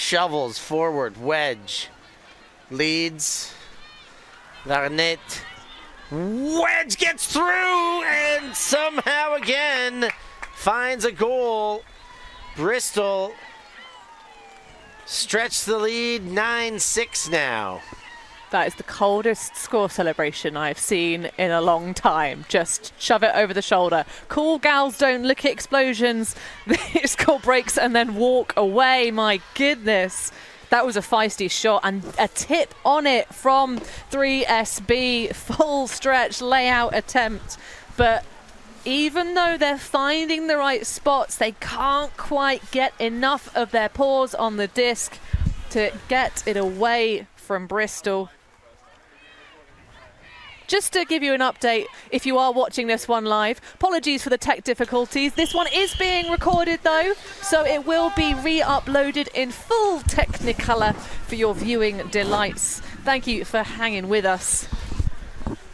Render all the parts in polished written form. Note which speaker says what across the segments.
Speaker 1: shovels forward, wedge, leads, Varnet, wedge gets through and somehow again finds a goal. Bristol stretch the lead 9-6 now.
Speaker 2: That is the coldest score celebration I've seen in a long time. Just shove it over the shoulder. Cool gals don't look at explosions. The score breaks and then walk away. My goodness. That was a feisty shot and a tip on it from 3SB. Full stretch layout attempt. But even though they're finding the right spots, they can't quite get enough of their paws on the disc to get it away from Bristol. Just to give you an update, if you are watching this one live, apologies for the tech difficulties. This one is being recorded though, so it will be re-uploaded in full Technicolor for your viewing delights. Thank you for hanging with us.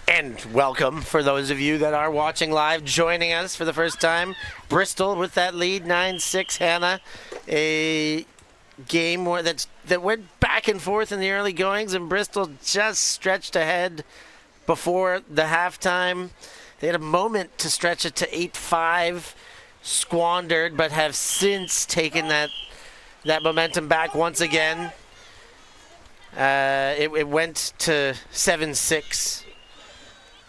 Speaker 1: And welcome for those of you that are watching live, joining us for the first time. Bristol with that lead, 9-6, Hannah. A game where that went back and forth in the early goings, and Bristol just stretched ahead before the halftime. They had a moment to stretch it to 8-5, squandered, but have since taken that momentum back once again. It went to 7-6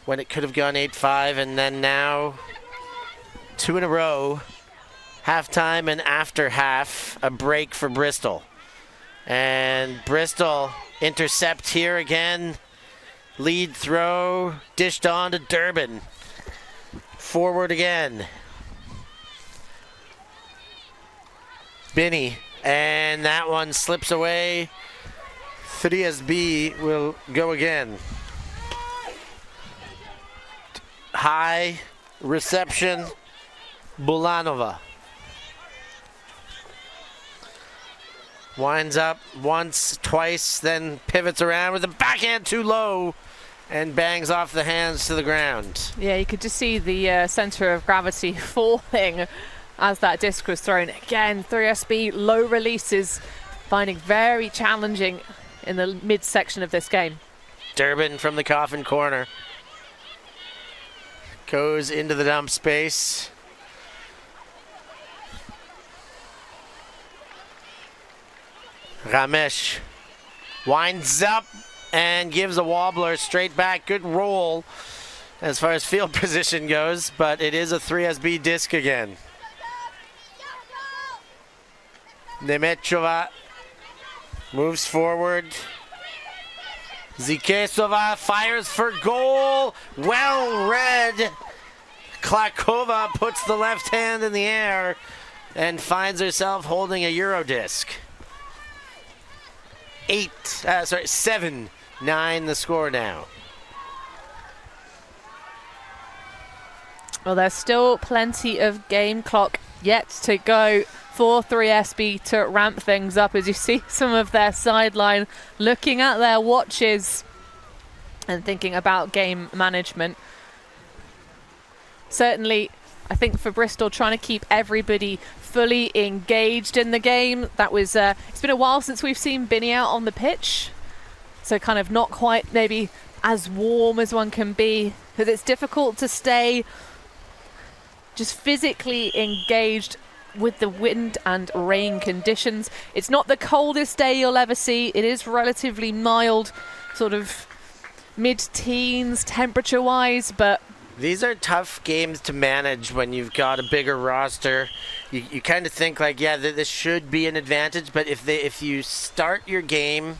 Speaker 1: when it could have gone 8-5, and then now 2 in a row, halftime and after half, a break for Bristol. And Bristol intercept here again. Lead throw, dished on to Durbin. Forward again. Binney, and that one slips away. 3SB will go again. High reception, Bulanova. Winds up once, twice, then pivots around with a backhand too low and bangs off the hands to the ground.
Speaker 2: Yeah, you could just see the center of gravity falling as that disc was thrown. Again, 3SB low releases, finding very challenging in the midsection of this game.
Speaker 1: Durbin from the coffin corner. Goes into the dump space. Ramesh winds up and gives a wobbler straight back. Good roll as far as field position goes, but it is a 3SB disc again. Nemechova moves forward. Zikesova fires for goal. Well read. Klakova puts the left hand in the air and finds herself holding a Eurodisc. 7-9 the score now.
Speaker 2: Well, there's still plenty of game clock yet to go for 3SB to ramp things up, as you see some of their sideline looking at their watches and thinking about game management. Certainly, I think for Bristol, trying to keep everybody fully engaged in the game. That was, it's been a while since we've seen Binney out on the pitch. So kind of not quite maybe as warm as one can be, because it's difficult to stay just physically engaged with the wind and rain conditions. It's not the coldest day you'll ever see. It is relatively mild, sort of mid-teens temperature-wise, but
Speaker 1: these are tough games to manage when you've got a bigger roster. You kind of think like, yeah, this should be an advantage, but if you start your game,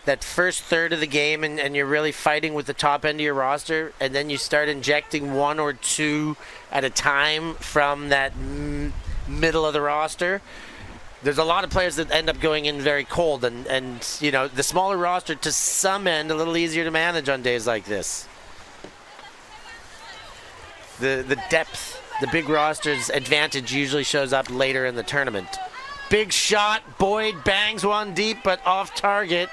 Speaker 1: that first third of the game, and you're really fighting with the top end of your roster, and then you start injecting one or two at a time from that middle of the roster, there's a lot of players that end up going in very cold, and you know, the smaller roster to some end a little easier to manage on days like this. The depth, the big roster's advantage usually shows up later in the tournament. Big shot, Boyd bangs one deep, but off target.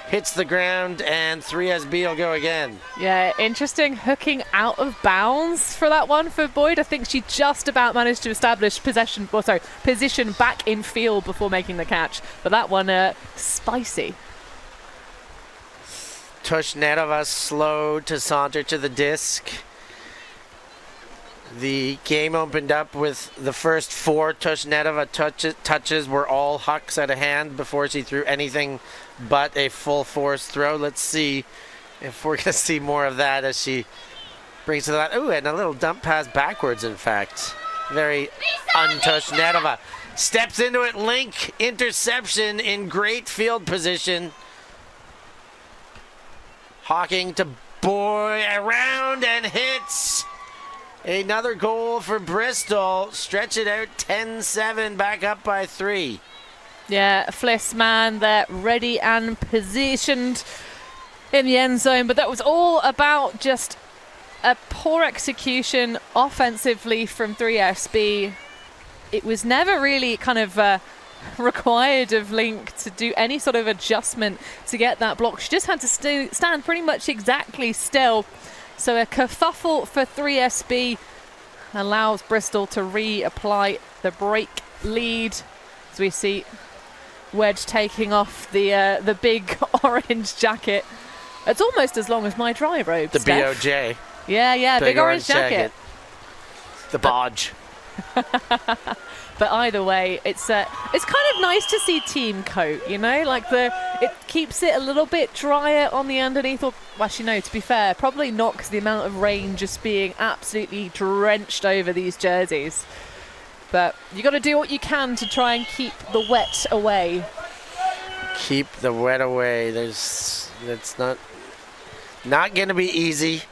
Speaker 1: hits the ground, and 3SB will go again.
Speaker 2: Yeah, interesting hooking out of bounds for that one for Boyd. I think she just about managed to establish position back in field before making the catch. But that one, spicy.
Speaker 1: Tushnetova slow to saunter to the disc. The game opened up with the first 4 Tushnetova touches were all hucks out of hand before she threw anything but a full force throw. Let's see if we're going to see more of that as she brings to that. Ooh, and a little dump pass backwards, in fact. Very un-Tushnetova. Steps into it, Link, interception in great field position. Hawking to Boy around and hits. Another goal for Bristol. Stretch it out 10-7, back up by 3.
Speaker 2: Yeah, Fliss man there, ready and positioned in the end zone. But that was all about just a poor execution offensively from 3SB. It was never really kind of required of Link to do any sort of adjustment to get that block. She just had to stand pretty much exactly still. So a kerfuffle for 3SB allows Bristol to reapply the break lead. As we see Wedge taking off the big orange jacket. It's almost as long as my dry robe,
Speaker 1: The
Speaker 2: Steph.
Speaker 1: BOJ.
Speaker 2: Yeah, big orange jacket.
Speaker 1: The bodge.
Speaker 2: But either way, it's kind of nice to see team coat, you know, like it keeps it a little bit drier on the underneath. Or actually, no, to be fair, probably not, because the amount of rain just being absolutely drenched over these jerseys. But you got to do what you can to try and keep the wet away.
Speaker 1: Keep the wet away. It's not going to be easy.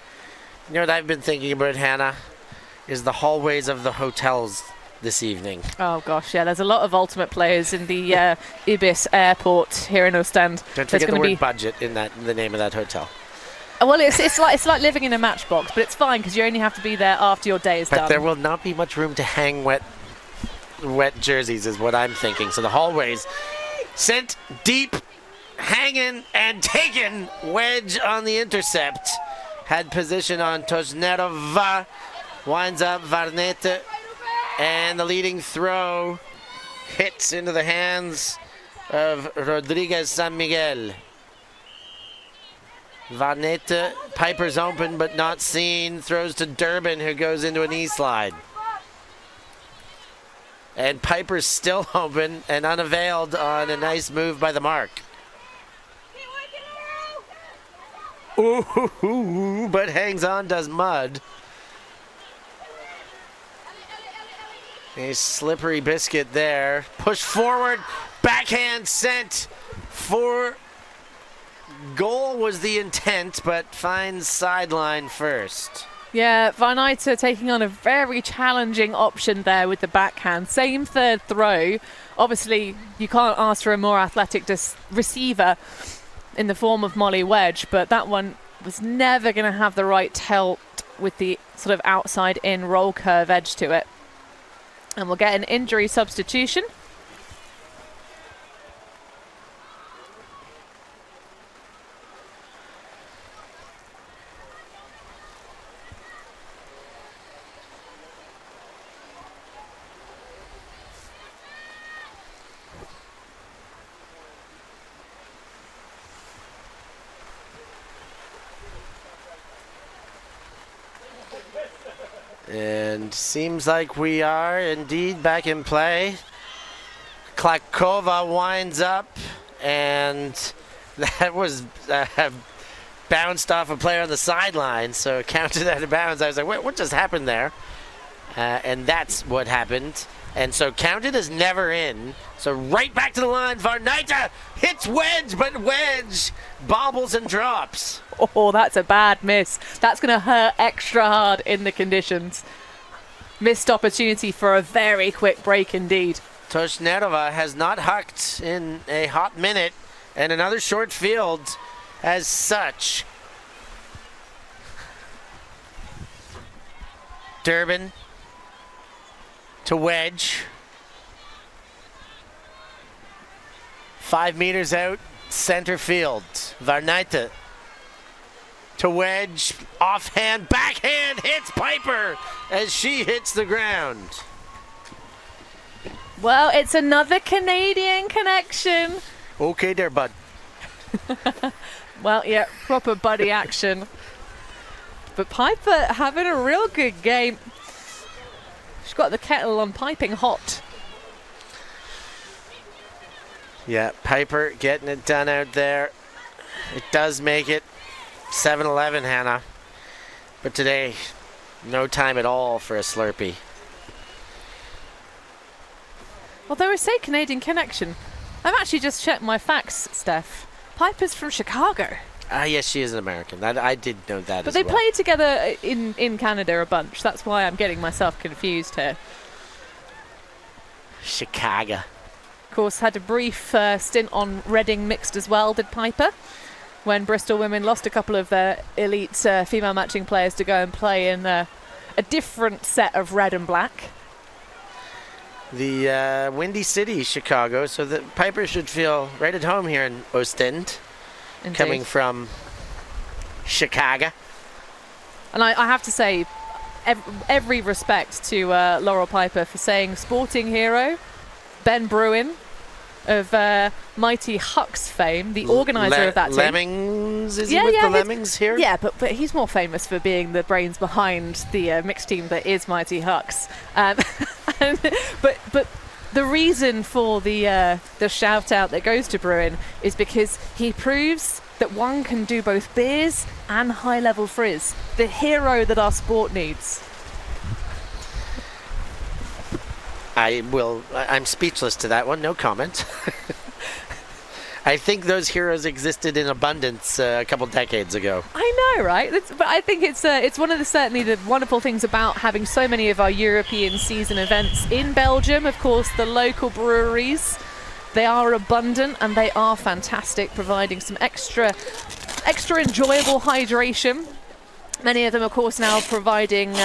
Speaker 1: You know what I've been thinking about, Hannah, is the hallways of the hotels this evening.
Speaker 2: Oh gosh, yeah, there's a lot of Ultimate players in the Ibis airport here in Ostend.
Speaker 1: Don't forget the word budget in the name of that hotel.
Speaker 2: Well, it's like living in a matchbox, but it's fine because you only have to be there after your day is done.
Speaker 1: But there will not be much room to hang wet jerseys is what I'm thinking. So the hallways sent deep, hanging and taken. Wedge on the intercept. Had position on Tushnetova. Winds up Varnete. And the leading throw hits into the hands of Rodriguez San Miguel. Varnete, Piper's open but not seen. Throws to Durbin, who goes into a knee slide. And Piper's still open and unavailed on a nice move by the mark. Ooh, but hangs on, does Mud. A slippery biscuit there. Push forward, backhand sent for goal was the intent, but finds sideline first.
Speaker 2: Yeah, Varnete taking on a very challenging option there with the backhand. Same third throw. Obviously, you can't ask for a more athletic receiver in the form of Molly Wedge, but that one was never going to have the right tilt with the sort of outside in roll curve edge to it. And we'll get an injury substitution.
Speaker 1: And seems like we are indeed back in play. Klakova winds up, and that was bounced off a player on the sideline, so it counted out of bounds. I was like, what just happened there? And that's what happened. And so counted as never in. So right back to the line. Varnete hits Wedge, but Wedge bobbles and drops.
Speaker 2: Oh, that's a bad miss. That's going to hurt extra hard in the conditions. Missed opportunity for a very quick break indeed.
Speaker 1: Tushnetova has not hucked in a hot minute, and another short field as such. Durbin to Wedge. 5 meters out, center field. Varnaite to wedge, offhand, backhand, hits Piper as she hits the ground.
Speaker 2: Well, it's another Canadian connection.
Speaker 1: Okay there, bud.
Speaker 2: Well, yeah, proper buddy action. But Piper having a real good game. She's got the kettle on piping hot.
Speaker 1: Yeah, Piper getting it done out there. It does make it 7-11, Hannah. But today, no time at all for a Slurpee.
Speaker 2: Although I say Canadian connection, I've actually just checked my facts, Steph. Piper's from Chicago.
Speaker 1: Yes, she is an American. I did know that
Speaker 2: But
Speaker 1: as
Speaker 2: they
Speaker 1: well.
Speaker 2: played together in Canada a bunch. That's why I'm getting myself confused here.
Speaker 1: Chicago.
Speaker 2: Of course, had a brief stint on Reading mixed as well, did Piper, when Bristol women lost a couple of their elite female matching players to go and play in a different set of red and black.
Speaker 1: The Windy City, Chicago, so that Piper should feel right at home here in Oostende,
Speaker 2: Indeed.
Speaker 1: coming from Chicago.
Speaker 2: And I have to say, every respect to Laurel Piper for saying sporting hero, Ben Bruin of Mighty Hucks fame, the organiser of that team.
Speaker 1: Lemmings, is he with the Lemmings here?
Speaker 2: Yeah, but he's more famous for being the brains behind the mixed team that is Mighty Hucks. But the reason for the shout out that goes to Bruin is because he proves that one can do both beers and high level frizz. The hero that our sport needs.
Speaker 1: I'm speechless to that one, no comment. I think those heroes existed in abundance a couple decades ago.
Speaker 2: I know, right? But I think it's one of certainly the wonderful things about having so many of our European season events in Belgium. Of course, the local breweries, they are abundant and they are fantastic, providing some extra enjoyable hydration. Many of them, of course, now providing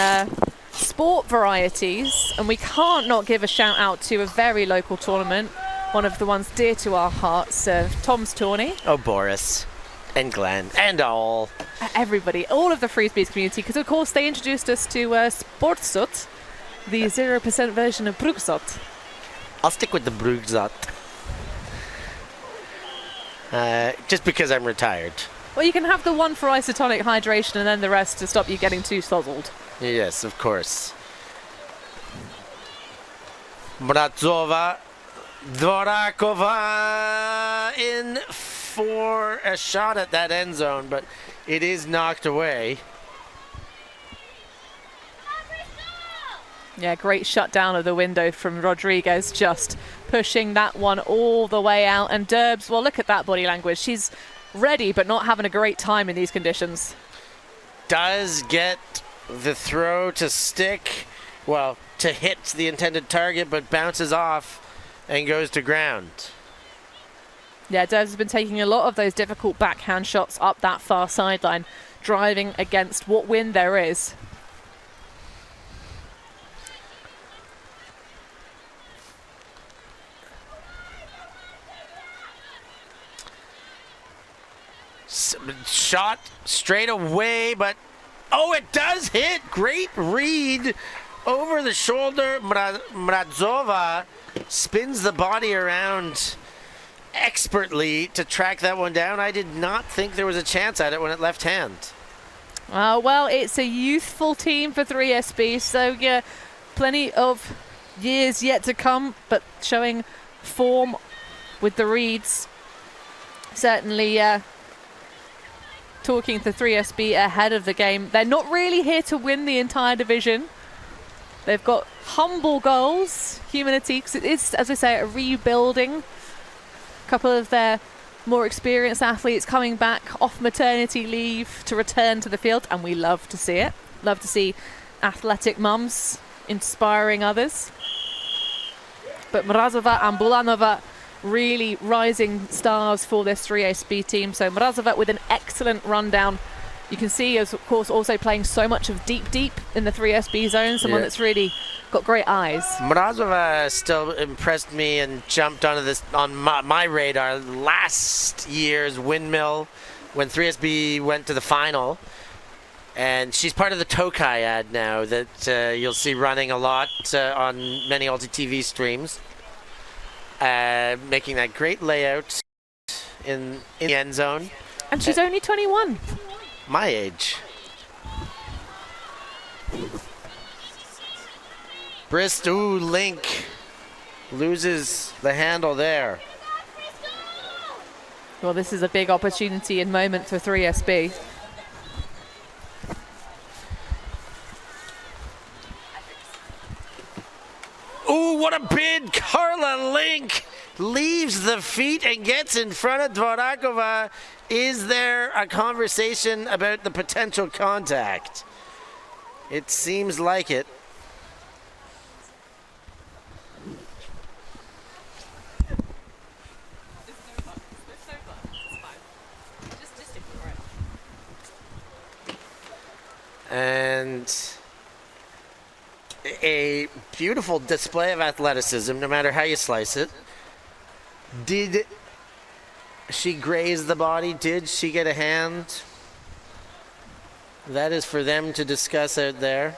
Speaker 2: sport varieties, and we can't not give a shout out to a very local tournament, one of the ones dear to our hearts, Tom's Tourney.
Speaker 1: Oh, Boris and Glenn and all.
Speaker 2: Everybody, all of the Freesbees community, because of course they introduced us to Sportsot, the 0% version of Brugsot.
Speaker 1: I'll stick with the Brugsot. Just because I'm retired.
Speaker 2: Well, you can have the one for isotonic hydration and then the rest to stop you getting too sozzled.
Speaker 1: Yes, of course. Brazova, Dvorakova in for a shot at that end zone, but it is knocked away.
Speaker 2: Yeah, great shutdown of the window from Rodriguez, just pushing that one all the way out. And Derbs, well, look at that body language. She's ready, but not having a great time in these conditions.
Speaker 1: Does get the throw to stick, well, to hit the intended target, but bounces off and goes to ground.
Speaker 2: Yeah, Derbs has been taking a lot of those difficult backhand shots up that far sideline, driving against what wind there is.
Speaker 1: Shot straight away, but oh, it does hit. Great read over the shoulder. Mrazova spins the body around expertly to track that one down. I did not think there was a chance at it when it left hand.
Speaker 2: Well, it's a youthful team for 3SB, so yeah, plenty of years yet to come, but showing form with the reads. Certainly talking to 3SB ahead of the game. They're not really here to win the entire division. They've got humble goals, humility, because it is, as I say, a rebuilding. A couple of their more experienced athletes coming back off maternity leave to return to the field, and we love to see it. Love to see athletic mums inspiring others. But Mrazova and Bulanova really rising stars for this 3SB team. So Mrazova with an excellent rundown. You can see, as of course, also playing so much of deep in the 3SB zone. Someone that's really Got great eyes.
Speaker 1: Mrazova still impressed me and jumped onto this on my radar last year's windmill when 3SB went to the final. And she's part of the Tokai ad now that you'll see running a lot on many Ulti-TV streams. Making that great layout in the end zone.
Speaker 2: And she's only 21.
Speaker 1: My age. Bristol, Link loses the handle there.
Speaker 2: Well, this is a big opportunity and moment for 3SB.
Speaker 1: Ooh, what a bid! Carla Link leaves the feet and gets in front of Dvorakova. Is there a conversation about the potential contact? It seems like it. And a beautiful display of athleticism, no matter how you slice it. Did she graze the body? Did she get a hand? That is for them to discuss out there.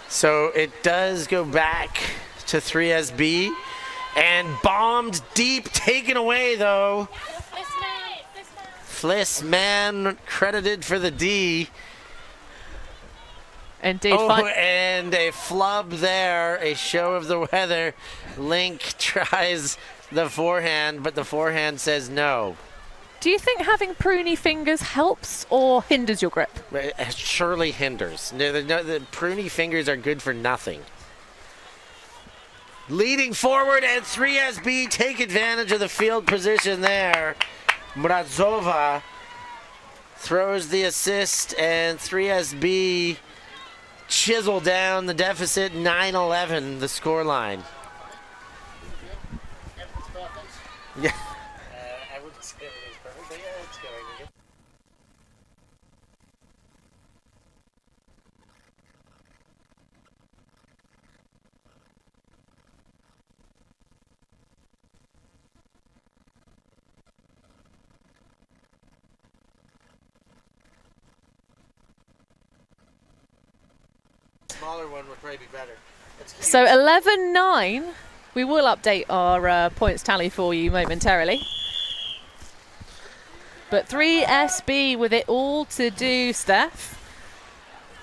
Speaker 1: So it does go back to 3SB and bombed deep, taken away though. Fliss man credited for the D.
Speaker 2: Indeed.
Speaker 1: Oh, and a flub there, a show of the weather. Link tries the forehand, but the forehand says no.
Speaker 2: Do you think having pruny fingers helps or hinders your grip?
Speaker 1: It surely hinders. The pruny fingers are good for nothing. Leading forward, and 3SB take advantage of the field position there. Mrazova throws the assist, and 3SB chisel down the deficit, 9-11, the scoreline. Yeah. I wouldn't say everything's perfect, but yeah, it's going again. Smaller one would probably be better.
Speaker 2: So 11-9. We will update our points tally for you momentarily. But 3SB with it all to do, Steph.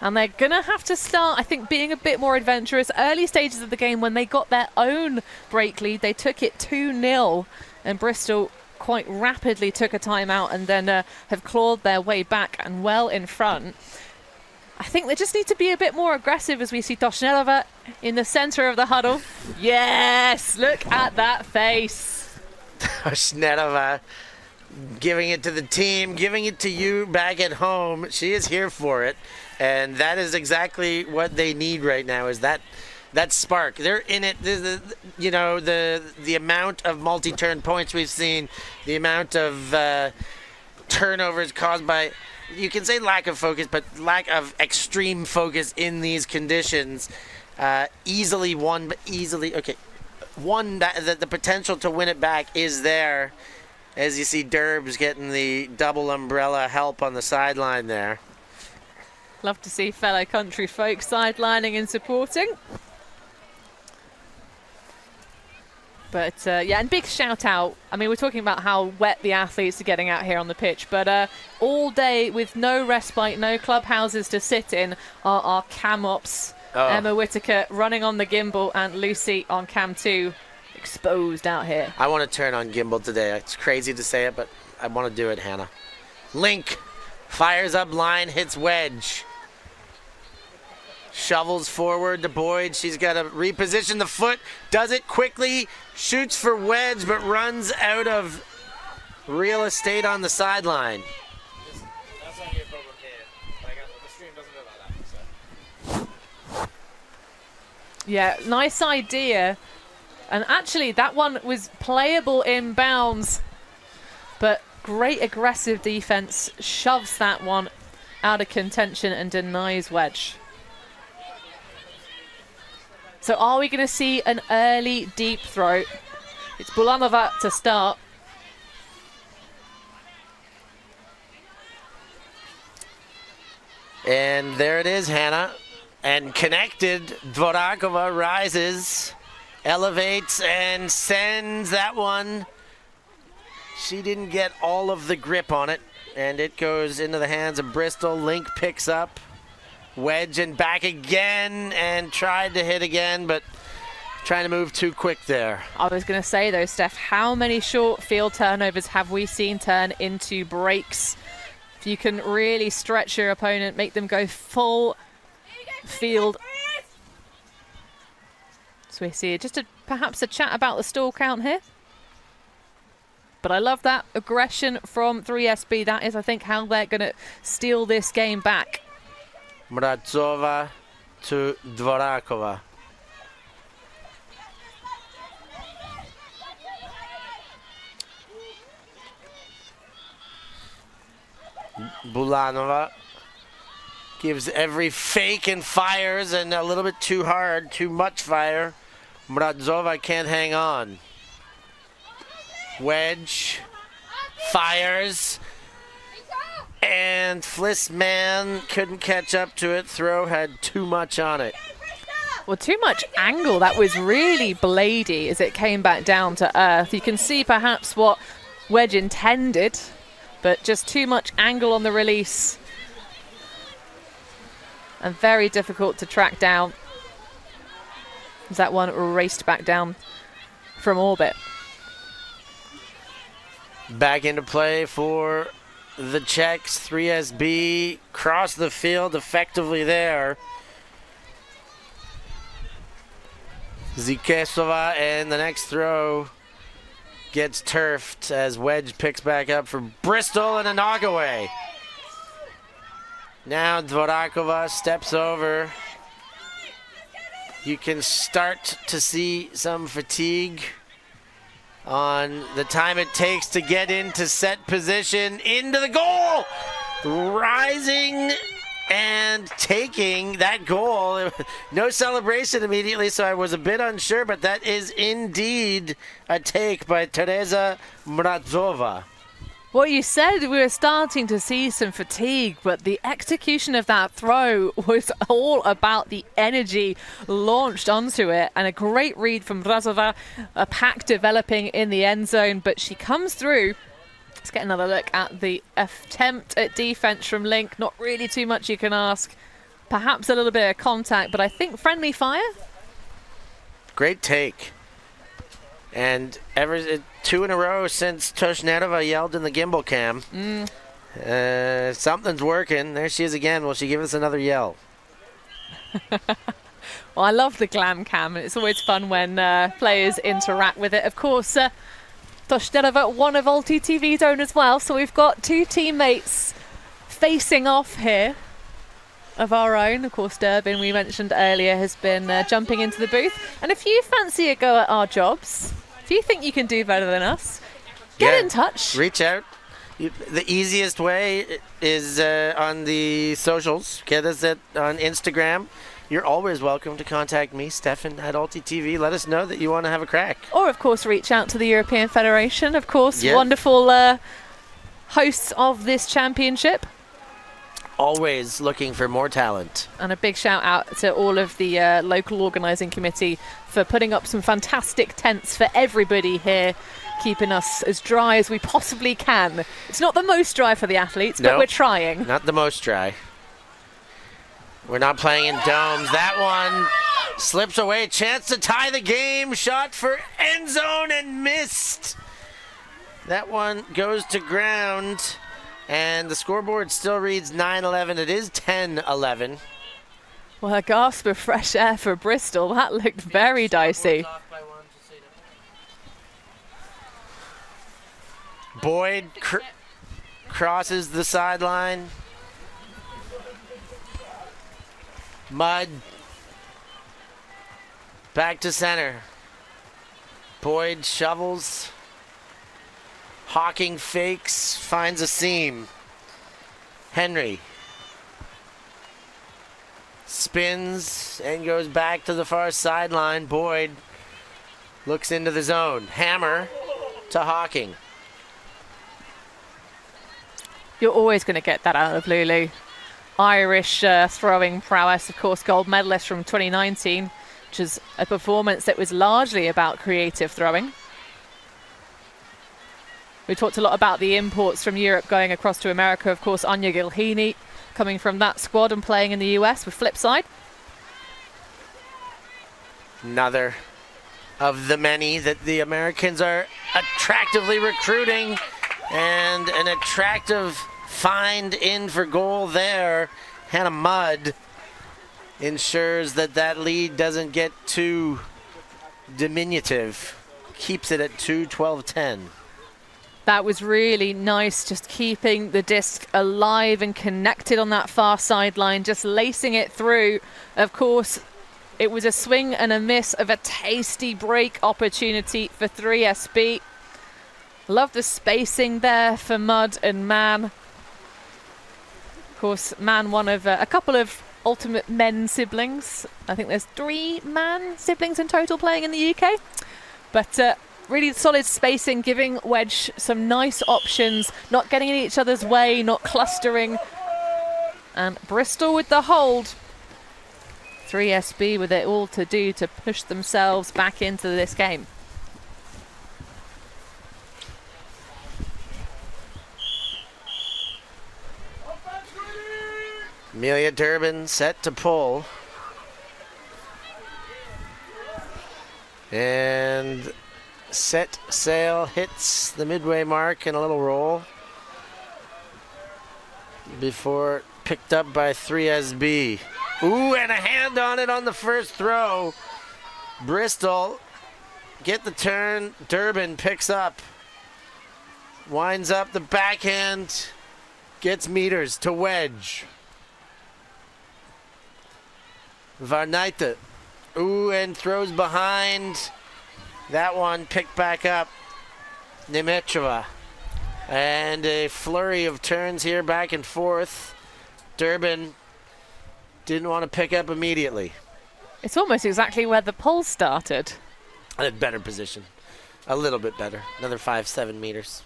Speaker 2: And they're going to have to start, I think, being a bit more adventurous. Early stages of the game, when they got their own break lead, they took it 2-0. And Bristol quite rapidly took a timeout and then have clawed their way back and well in front. I think they just need to be a bit more aggressive as we see Toshnelova in the center of the huddle. Yes, look at that face.
Speaker 1: Toshnelova giving it to the team, giving it to you back at home. She is here for it, and that is exactly what they need right now, is that spark. They're in it. The amount of multi-turn points we've seen, the amount of turnovers caused by, you can say lack of focus, but lack of extreme focus in these conditions. Easily won, but easily, okay. One, the potential to win it back is there. As you see Derbs getting the double umbrella help on the sideline there.
Speaker 2: Love to see fellow country folk sidelining and supporting. But yeah, and big shout out. I mean, we're talking about how wet the athletes are getting out here on the pitch, but all day with no respite, no clubhouses to sit in are our cam ops. Oh. Emma Whitaker running on the gimbal and Lucy on cam 2, exposed out here.
Speaker 1: I want to turn on gimbal today. It's crazy to say it, but I want to do it, Hannah. Link Fires up line, hits wedge. Shovels forward to Boyd. She's got to reposition the foot. Does it quickly. Shoots for wedge, but runs out of real estate on the sideline.
Speaker 3: That's not your problem here. Like, the stream doesn't know about that, so.
Speaker 2: Yeah, nice idea. And actually, that one was playable inbounds. But great aggressive defense. Shoves that one out of contention and denies wedge. So are we going to see an early deep throw? It's Bulanova to start.
Speaker 1: And there it is, Hannah. And connected, Dvorakova rises, elevates, and sends that one. She didn't get all of the grip on it, and it goes into the hands of Bristol. Link picks up. Wedge and back again, and tried to hit again, but trying to move too quick there.
Speaker 2: I was going to say, though, Steph, how many short field turnovers have we seen turn into breaks? If you can really stretch your opponent, make them go full field. So we see just perhaps a chat about the stall count here. But I love that aggression from 3SB. That is, I think, how they're going to steal this game back.
Speaker 1: Mrazova to Dvorakova. Bulanova gives every fake and fires, and a little bit too hard, too much fire. Mrazova can't hang on. Wedge fires. And Flissman couldn't catch up to it. Throw had too much on it.
Speaker 2: Well, too much angle. That was really bladey as it came back down to earth. You can see perhaps what Wedge intended, but just too much angle on the release. And very difficult to track down. As that one raced back down from orbit.
Speaker 1: Back into play for the Czechs. 3SB cross the field effectively there. Zikesova, and the next throw gets turfed as Wedge picks back up for Bristol, and a knock away. Now Dvorakova steps over. You can start to see some fatigue on the time it takes to get into set position, into the goal, rising and taking that goal. No celebration immediately, so I was a bit unsure, but that is indeed a take by Teresa Mrazova.
Speaker 2: Well, you said we were starting to see some fatigue, but the execution of that throw was all about the energy launched onto it, and a great read from Mrazova, a pack developing in the end zone, but she comes through. Let's get another look at the attempt at defense from Link. Not really too much you can ask. Perhaps a little bit of contact, but I think friendly fire.
Speaker 1: Great take. And two in a row since Toshnetova yelled in the gimbal cam. Something's working. There she is again. Will she give us another yell?
Speaker 2: Well, I love the glam cam, and it's always fun when players interact with it. Of course, Toshnetova, one of Ulti TV's own as well. So we've got two teammates facing off here of our own. Of course, Durbin, we mentioned earlier, has been jumping into the booth. And if you fancy a go at our jobs, if you think you can do better than us, get in touch.
Speaker 1: Reach out. The easiest way is on the socials. Get us on Instagram. You're always welcome to contact me, Stefan, at Ulti TV. Let us know that you want to have a crack.
Speaker 2: Or, of course, reach out to the European Federation. Of course, wonderful hosts of this championship.
Speaker 1: Always looking for more talent.
Speaker 2: And a big shout out to all of the local organising committee for putting up some fantastic tents for everybody here, keeping us as dry as we possibly can. It's not the most dry for the athletes, but we're trying.
Speaker 1: Not the most dry. We're not playing in domes. That one slips away. Chance to tie the game. Shot for end zone and missed. That one goes to ground. And the scoreboard still reads 9-11. It is 10-11.
Speaker 2: Well, a gasp of fresh air for Bristol. That looked very dicey.
Speaker 1: Boyd crosses the sideline. Mudd. Back to center. Boyd shovels. Hawking fakes, finds a seam. Henry spins and goes back to the far sideline. Boyd looks into the zone. Hammer to Hawking.
Speaker 2: You're always going to get that out of Lulu. Irish throwing prowess, of course, gold medalist from 2019, which is a performance that was largely about creative throwing. We talked a lot about the imports from Europe going across to America. Of course, Anya Gilhini coming from that squad and playing in the US with Flipside.
Speaker 1: Another of the many that the Americans are attractively recruiting, and an attractive find in for goal there. Hannah Mudd ensures that that lead doesn't get too diminutive. Keeps it at 2-12-10.
Speaker 2: That was really nice, just keeping the disc alive and connected on that far sideline, just lacing it through. Of course, it was a swing and a miss of a tasty break opportunity for 3SB. Love the spacing there for Mudd and Mann. Of course, Mann, one of a couple of ultimate men siblings. I think there's 3 Mann siblings in total playing in the UK. But really solid spacing, giving Wedge some nice options, not getting in each other's way, not clustering. And Bristol with the hold. 3SB with it all to do to push themselves back into this game.
Speaker 1: Amelia Durbin set to pull. And set sail hits the midway mark in a little roll before picked up by 3SB. Ooh, and a hand on it on the first throw. Bristol get the turn. Durbin picks up. Winds up the backhand. Gets meters to Wedge. Varnaita. Ooh, and throws behind. That one picked back up. Nimitrova. And a flurry of turns here back and forth. Durbin didn't want to pick up immediately.
Speaker 2: It's almost exactly where the pull started.
Speaker 1: A better position. A little bit better. Another 5-7 meters.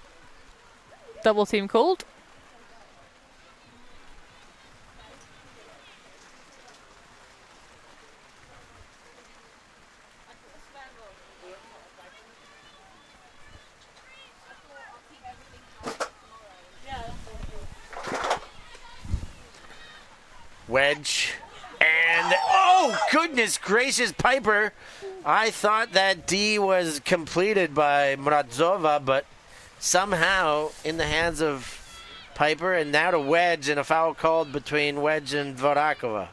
Speaker 2: Double team called.
Speaker 1: Wedge. And, oh, goodness gracious, Piper. I thought that D was completed by Mrazova, but somehow in the hands of Piper, and now to Wedge, and a foul called between Wedge and Dvorakova.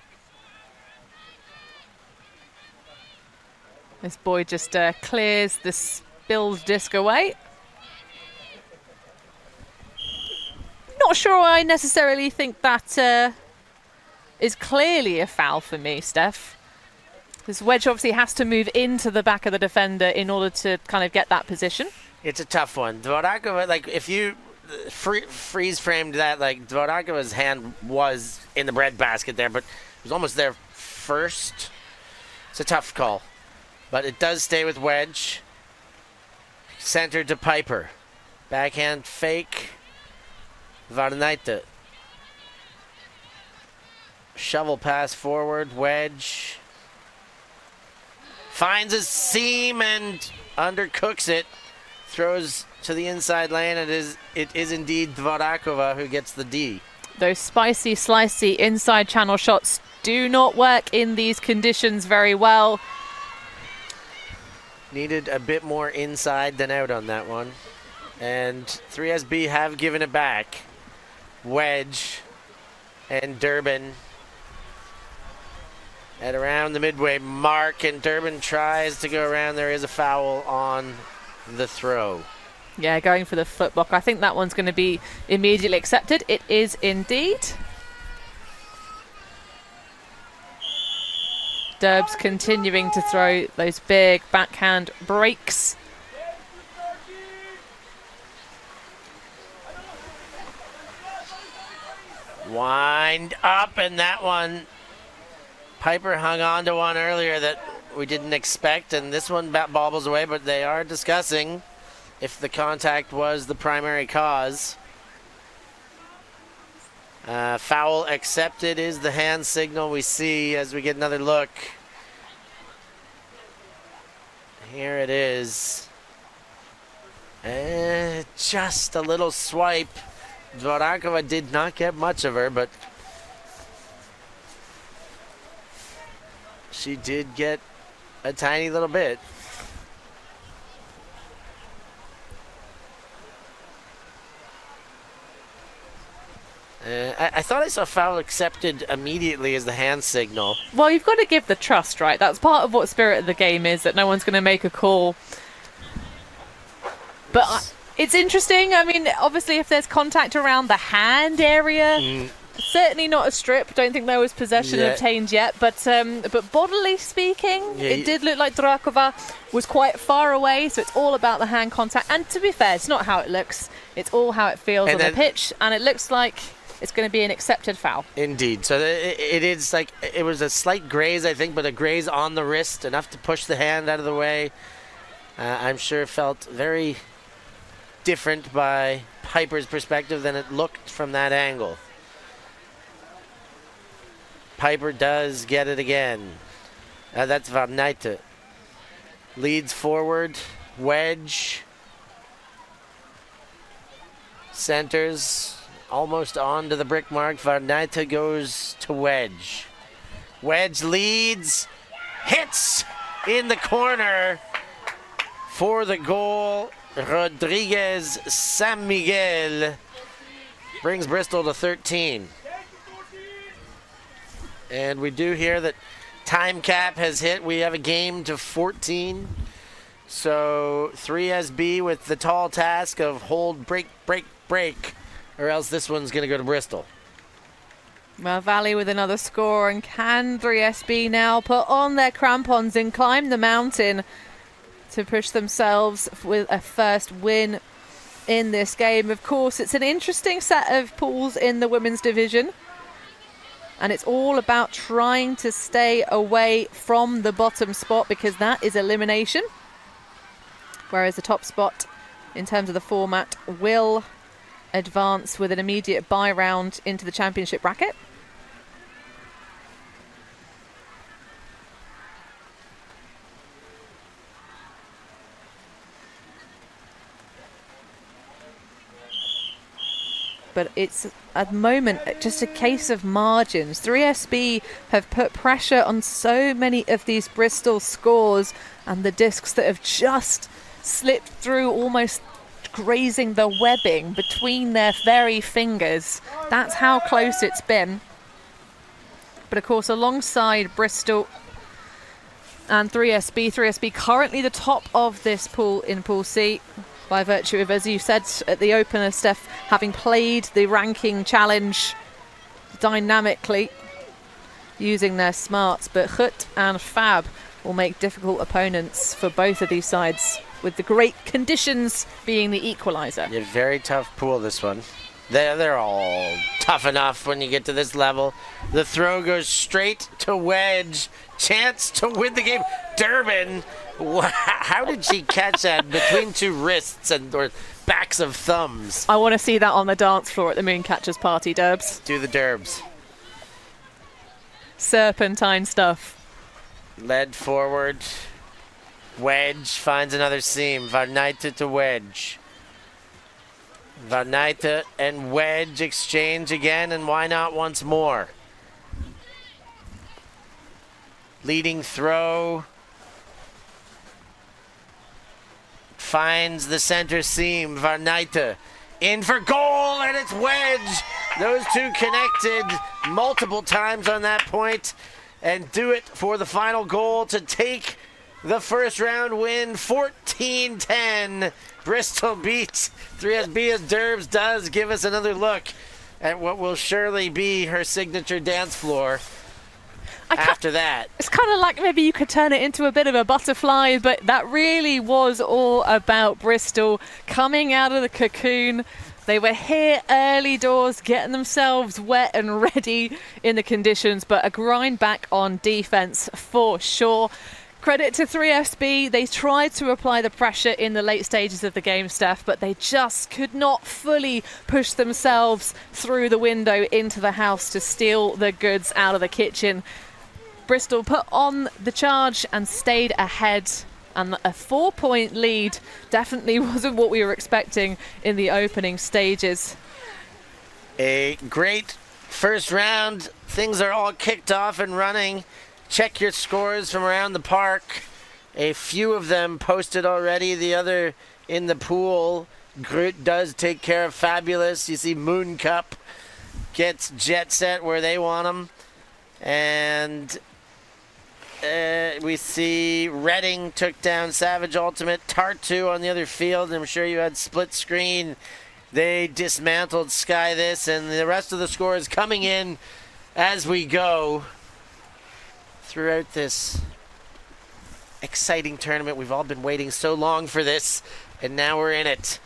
Speaker 2: This boy just clears the spilled disc away. Not sure I necessarily think that is clearly a foul for me, Steph. This Wedge obviously has to move into the back of the defender in order to kind of get that position.
Speaker 1: It's a tough one. Dvorakova, like, if you freeze framed that, like, Dvorakova's hand was in the breadbasket there, but it was almost there first. It's a tough call. But it does stay with Wedge. Centered to Piper. Backhand fake. Varnaita. Shovel pass forward. Wedge. Finds a seam and undercooks it. Throws to the inside lane. It is indeed Dvorakova who gets the D.
Speaker 2: Those spicy, slicey inside channel shots do not work in these conditions very well.
Speaker 1: Needed a bit more inside than out on that one. And 3SB have given it back. Wedge, and Durbin. At around the midway mark, and Durbin tries to go around. There is a foul on the throw.
Speaker 2: Yeah, going for the foot block. I think that one's going to be immediately accepted. It is indeed. Derbs continuing to throw those big backhand breaks.
Speaker 1: Wind up, and that one, Piper hung on to one earlier that we didn't expect, and this one bobbles away, but they are discussing if the contact was the primary cause. Foul accepted is the hand signal we see as we get another look. Here it is. Just a little swipe. Dvorakova did not get much of her, but she did get a tiny little bit. I thought I saw foul accepted immediately as the hand signal.
Speaker 2: Well, you've got to give the trust, right? That's part of what spirit of the game is, that no one's going to make a call. But it's interesting. I mean, obviously, if there's contact around the hand area, certainly not a strip. Don't think there was possession obtained yet. But bodily speaking, it did look like Drakova was quite far away. So it's all about the hand contact. And to be fair, it's not how it looks. It's all how it feels on the pitch. And it looks like it's going to be an accepted foul.
Speaker 1: Indeed. So it is like, it was a slight graze, I think, but a graze on the wrist, enough to push the hand out of the way. I'm sure it felt very different by Piper's perspective than it looked from that angle. Piper does get it again. That's Van Nijte. Leads forward. Wedge. Centers. Almost onto the brick mark. Van Nijte goes to Wedge. Wedge leads. Hits in the corner for the goal. Rodriguez San Miguel brings Bristol to 13. And we do hear that time cap has hit. We have a game to 14. So 3SB with the tall task of hold, break, break, break, or else this one's going to go to Bristol.
Speaker 2: Well, Valley with another score, and can 3SB now put on their crampons and climb the mountain to push themselves with a first win in this game? Of course, it's an interesting set of pools in the women's division, and it's all about trying to stay away from the bottom spot, because that is elimination, whereas the top spot in terms of the format will advance with an immediate bye round into the championship bracket. But it's at the moment just a case of margins. 3SB have put pressure on so many of these Bristol scores, and the discs that have just slipped through, almost grazing the webbing between their very fingers. That's how close it's been. But of course, alongside Bristol and 3SB currently the top of this pool in Pool C, by virtue of, as you said at the opener, Steph, having played the ranking challenge dynamically using their smarts. But Gut and Fab will make difficult opponents for both of these sides, with the great conditions being the equalizer.
Speaker 1: A very tough pool, this one. They're all tough enough when you get to this level. The throw goes straight to Wedge. Chance to win the game. Durbin, how did she catch that between two wrists or backs of thumbs?
Speaker 2: I want to see that on the dance floor at the Mooncatchers party, Derbs.
Speaker 1: Do the Derbs.
Speaker 2: Serpentine stuff.
Speaker 1: Led forward. Wedge finds another seam. Van Nijte to Wedge. Van Nijte and Wedge exchange again, and why not once more? Leading throw. Finds the center seam. Van Nijte in for goal, and it's Wedge Those two connected multiple times on that point and do it for the final goal to take the first round win, 14-10. Bristol beats 3SB as Derbs does give us another look at what will surely be her signature dance floor after that.
Speaker 2: It's kind of like maybe you could turn it into a bit of a butterfly, but that really was all about Bristol coming out of the cocoon. They were here early doors, getting themselves wet and ready in the conditions, but a grind back on defense for sure. Credit to 3SB, they tried to apply the pressure in the late stages of the game, Steph, but they just could not fully push themselves through the window into the house to steal the goods out of the kitchen. Bristol put on the charge and stayed ahead, and a 4-point lead definitely wasn't what we were expecting in the opening stages.
Speaker 1: A great first round. Things are all kicked off and running. Check your scores from around the park. A few of them posted already. The other in the pool. Groot does take care of Fabulous. You see Moon Cup gets Jet Set where they want them. And we see Reading took down Savage Ultimate. Tartu on the other field. I'm sure you had split screen. They dismantled Sky This. And the rest of the scores coming in as we go throughout this exciting tournament. We've all been waiting so long for this, and now we're in it.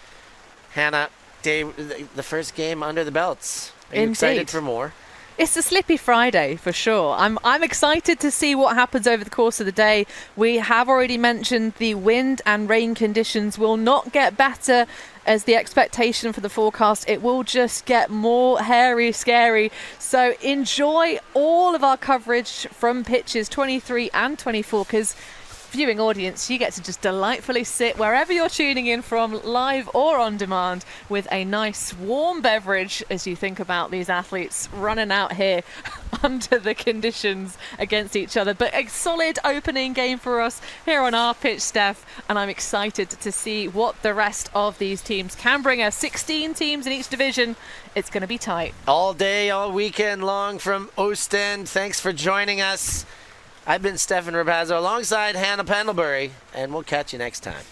Speaker 1: Hannah, the first game under the belts. Are you excited for more?
Speaker 2: It's a Slippy Friday for sure. I'm excited to see what happens over the course of the day. We have already mentioned the wind and rain conditions will not get better as the expectation for the forecast. It will just get more hairy, scary. So enjoy all of our coverage from pitches 23 and 24, because viewing audience, you get to just delightfully sit wherever you're tuning in from, live or on demand, with a nice warm beverage as you think about these athletes running out here under the conditions against each other. But a solid opening game for us here on our pitch, Steph, and I'm excited to see what the rest of these teams can bring us. 16 teams in each division. It's going to be tight.
Speaker 1: All day, all weekend long from Oostende. Thanks for joining us. I've been Stefan Rapazzo alongside Hannah Pendlebury, and we'll catch you next time.